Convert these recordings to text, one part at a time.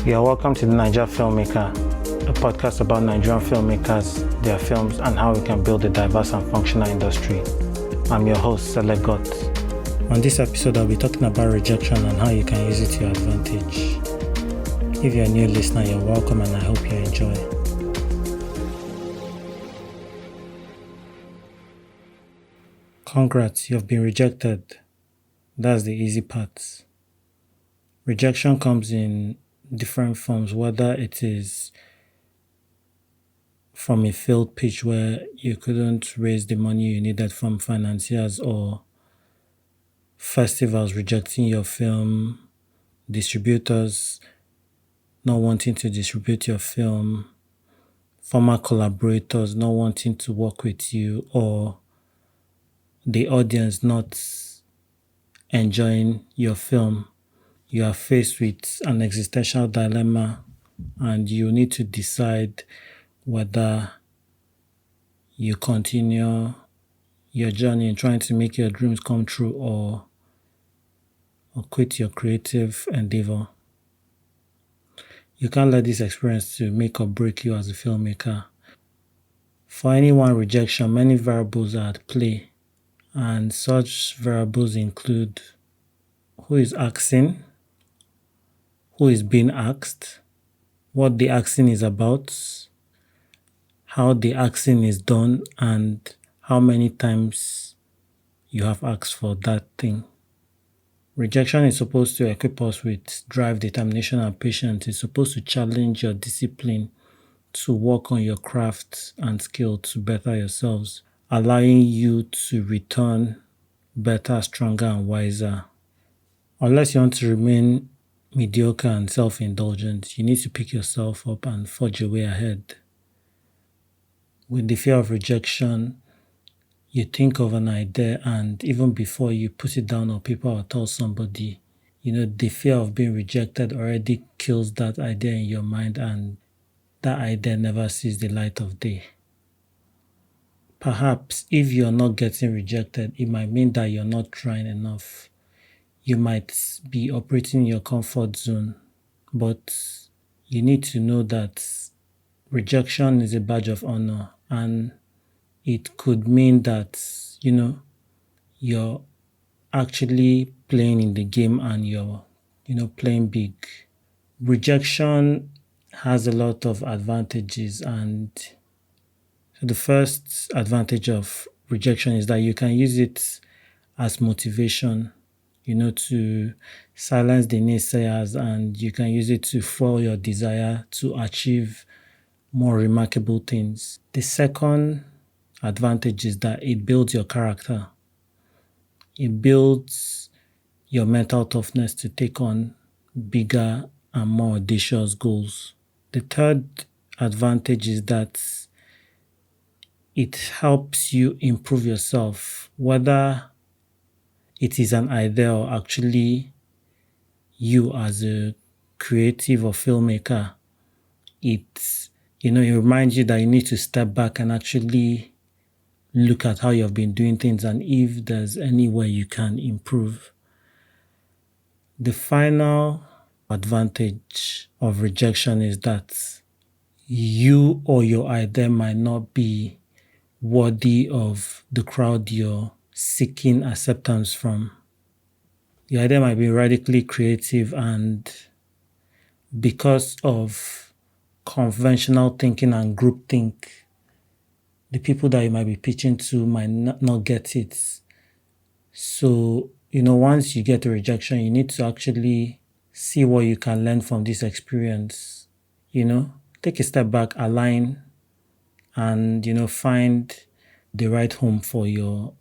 You're welcome to the Naija Filmmaker, a podcast about Nigerian filmmakers, their films, and how we can build a diverse and functional industry. I'm your host, Sele Got. On this episode, I'll be talking about rejection and how you can use it to your advantage. If you're a new listener, you're welcome and I hope you enjoy. Congrats, you've been rejected. That's the easy part. Rejection comes in different forms, whether it is from a failed pitch where you couldn't raise the money you needed from financiers, or festivals rejecting your film, distributors not wanting to distribute your film, former collaborators not wanting to work with you, or the audience not enjoying your film. You are faced with an existential dilemma and you need to decide whether you continue your journey in trying to make your dreams come true or quit your creative endeavor. You can't let this experience to make or break you as a filmmaker. For any one rejection, many variables are at play, and such variables include who is asking, who is being asked, what the asking is about, how the asking is done, and how many times you have asked for that thing. Rejection is supposed to equip us with drive, determination, and patience. It's supposed to challenge your discipline to work on your craft and skill to better yourselves, allowing you to return better, stronger, and wiser. Unless you want to remain mediocre and self-indulgent, you need to pick yourself up and forge your way ahead. With the fear of rejection, you think of an idea, and even before you put it down on paper or tell somebody, the fear of being rejected already kills that idea in your mind, and that idea never sees the light of day. Perhaps if you're not getting rejected, it might mean that you're not trying enough. You might be operating in your comfort zone, but you need to know that rejection is a badge of honor, and it could mean that, you're actually playing in the game and you're, playing big. Rejection has a lot of advantages, and so the first advantage of rejection is that you can use it as motivation, to silence the naysayers, and you can use it to fuel your desire to achieve more remarkable things. The second advantage is that it builds your character. It builds your mental toughness to take on bigger and more audacious goals. The third advantage is that it helps you improve yourself, whether it is an idea or actually you as a creative or filmmaker. It reminds you that you need to step back and actually look at how you've been doing things and if there's any way you can improve. The final advantage of rejection is that you or your idea might not be worthy of the crowd you're seeking acceptance from. Your idea might be radically creative, and because of conventional thinking and groupthink, the people that you might be pitching to might not get it. So, once you get a rejection, you need to actually see what you can learn from this experience. Take a step back, align, and, find the right home for your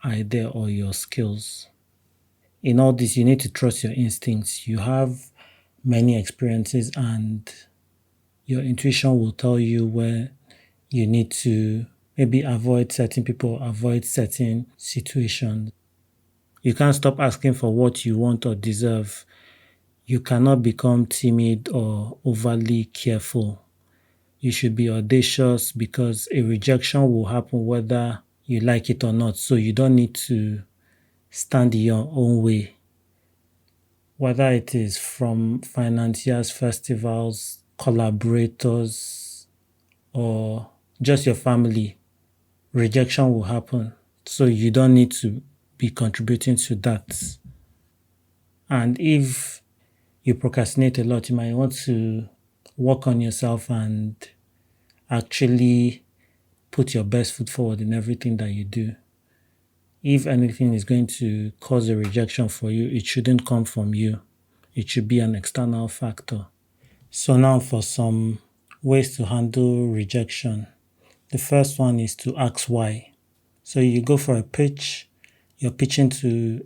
idea or your skills. In all this, you need to trust your instincts. You have many experiences, and your intuition will tell you where you need to maybe avoid certain people, avoid certain situations. You can't stop asking for what you want or deserve. You cannot become timid or overly careful. You should be audacious, because a rejection will happen whether you like it or not. So you don't need to stand in your own way. whether it is from financiers, festivals, collaborators, or just your family, rejection will happen. So you don't need to be contributing to that. And if you procrastinate a lot, you might want to work on yourself and actually put your best foot forward in everything that you do. If anything is going to cause a rejection for you, it shouldn't come from you. It should be an external factor. So now for some ways to handle rejection. The first one is to ask why. So you go for a pitch, you're pitching to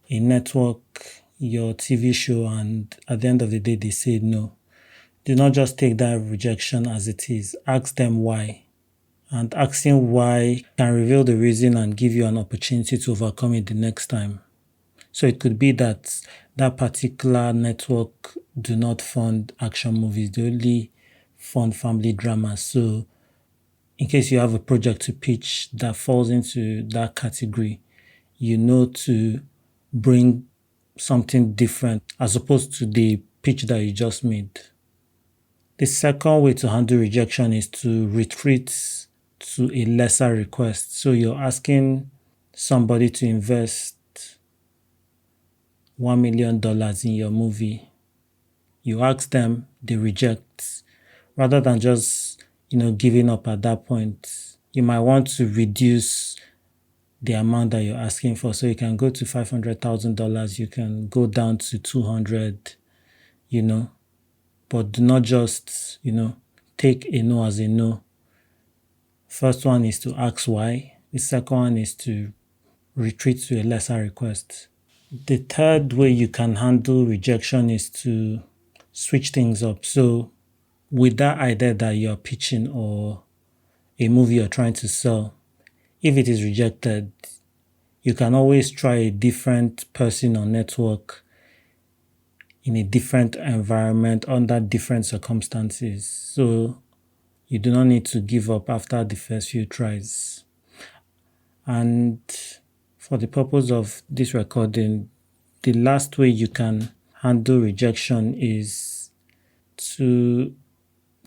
a network, your TV show, and at the end of the day, they say no. Do not just take that rejection as it is. Ask them why. And asking why can reveal the reason and give you an opportunity to overcome it the next time. So it could be that that particular network do not fund action movies. They only fund family dramas. So in case you have a project to pitch that falls into that category, you know to bring something different as opposed to the pitch that you just made. The second way to handle rejection is to retreat to a lesser request. So you're asking somebody to invest $1 million in your movie. You ask them, they reject. Rather than just, giving up at that point, you might want to reduce the amount that you're asking for. So you can go to $500,000, you can go down to 200, but do not just, take a no as a no. First one is to ask why. The second one is to retreat to a lesser request. The third way you can handle rejection is to switch things up. So with that idea that you're pitching or a movie you're trying to sell, if it is rejected, you can always try a different person or network in a different environment under different circumstances. So you do not need to give up after the first few tries. And for the purpose of this recording, the last way you can handle rejection is to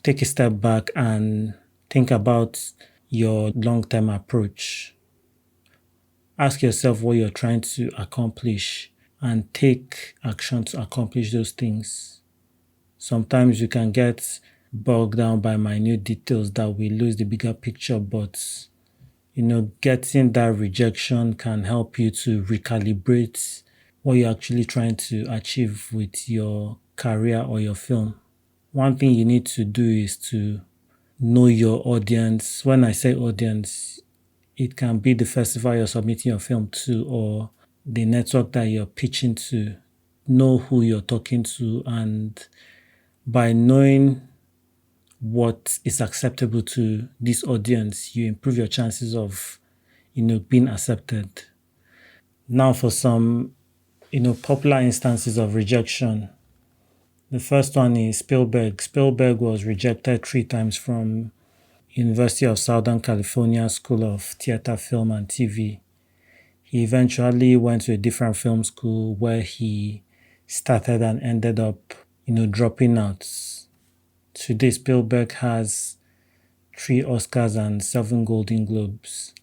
take a step back and think about your long-term approach. Ask yourself what you're trying to accomplish and take action to accomplish those things. Sometimes you can get bogged down by minute details that we lose the bigger picture, but getting that rejection can help you to recalibrate what you're actually trying to achieve with your career or your film. One thing you need to do is to know your audience. When I say audience, it can be the festival you're submitting your film to or the network that you're pitching to. Know who you're talking to, and by knowing what is acceptable to this audience, you improve your chances of, being accepted. Now for some, popular instances of rejection. The first one is Spielberg. Spielberg was rejected 3 times from University of Southern California School of Theater, Film and TV. He eventually went to a different film school where he started and ended up, dropping out. Today, Spielberg has 3 Oscars and 7 Golden Globes.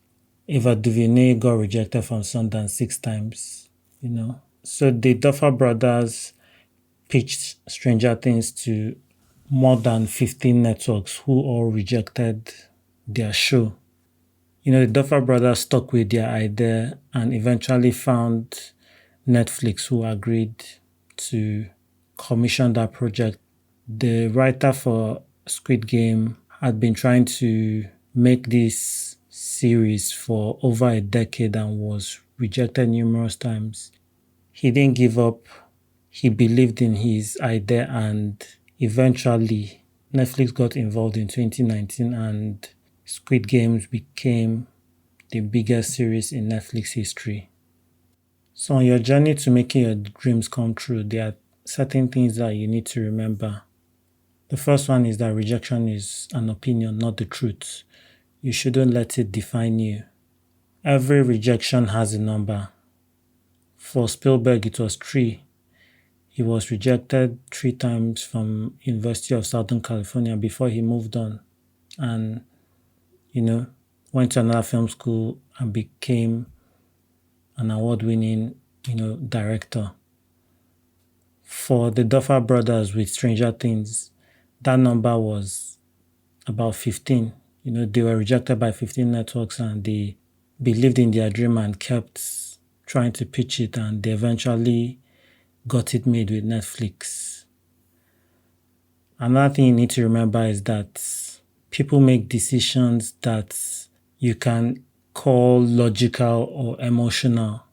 Ava DuVernay got rejected from Sundance 6 times, So the Duffer Brothers pitched Stranger Things to more than 15 networks who all rejected their show. The Duffer Brothers stuck with their idea and eventually found Netflix, who agreed to commission that project. The writer for Squid Game had been trying to make this series for over a decade and was rejected numerous times. He didn't give up. He believed in his idea, and eventually Netflix got involved in 2019 and Squid Games became the biggest series in Netflix history. So on your journey to making your dreams come true, there are certain things that you need to remember. The first one is that rejection is an opinion, not the truth. You shouldn't let it define you. Every rejection has a number. For Spielberg, it was 3. He was rejected 3 times from University of Southern California before he moved on and, went to another film school and became an award-winning, director. For the Duffer Brothers with Stranger Things, that number was about 15. They were rejected by 15 networks and they believed in their dream and kept trying to pitch it, and they eventually got it made with Netflix. Another thing you need to remember is that people make decisions that you can call logical or emotional,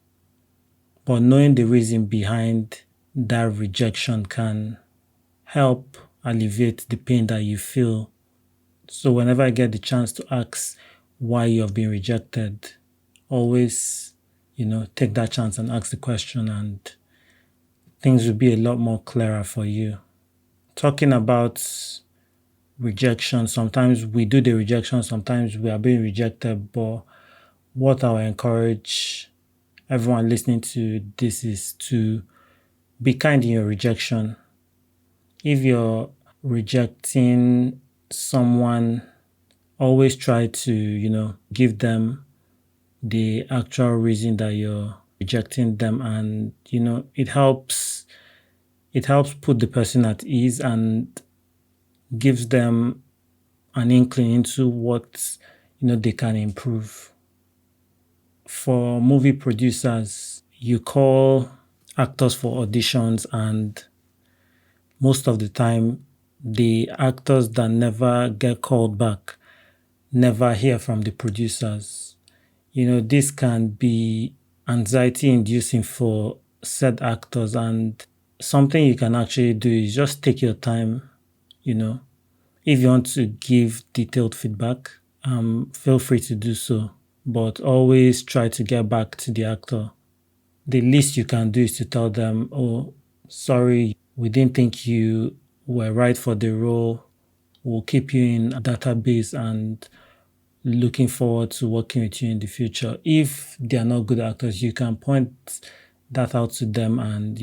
but knowing the reason behind that rejection can help alleviate the pain that you feel. So whenever I get the chance to ask why you have been rejected, always, take that chance and ask the question, and things will be a lot more clearer for you. Talking about rejection, sometimes we do the rejection, sometimes we are being rejected, but what I will encourage everyone listening to this is to be kind in your rejection. If you're rejecting someone, always try to, give them the actual reason that you're rejecting them, and, it helps put the person at ease and gives them an inkling into what, they can improve. For movie producers, you call actors for auditions, and most of the time, the actors that never get called back never hear from the producers. This can be anxiety-inducing for said actors, and something you can actually do is just take your time. If you want to give detailed feedback, feel free to do so, but always try to get back to the actor. The least you can do is to tell them, "Oh, sorry, we didn't think you were right for the role. We'll keep you in a database and looking forward to working with you in the future." If they are not good actors, you can point that out to them, and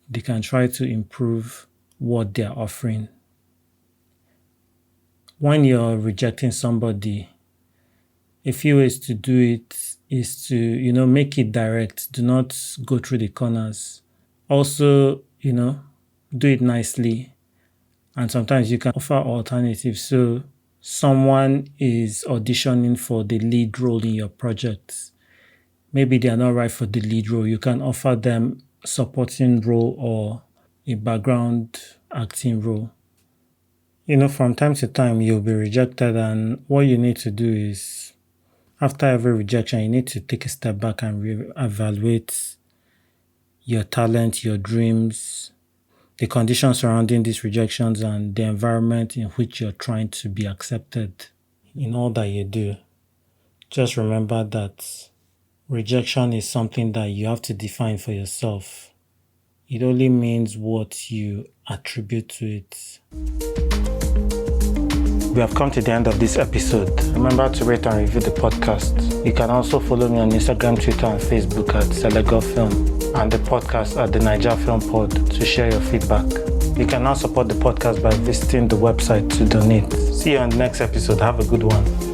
they can try to improve what they are offering. When you're rejecting somebody, a few ways to do it is to, make it direct. Do not go through the corners. Also, do it nicely. And sometimes you can offer alternatives. So someone is auditioning for the lead role in your project. Maybe they are not right for the lead role. You can offer them a supporting role or a background acting role. From time to time, you'll be rejected, and what you need to do is, after every rejection, you need to take a step back and evaluate your talent, your dreams, the conditions surrounding these rejections, and the environment in which you're trying to be accepted in all that you do. Just remember that rejection is something that you have to define for yourself. It only means what you attribute to it. We have come to the end of this episode. Remember to rate and review the podcast. You can also follow me on Instagram, Twitter, and Facebook at Sele Got Film, and the podcast at the Naija Film Pod to share your feedback. You can now support the podcast by visiting the website to donate. See you on the next episode. Have a good one.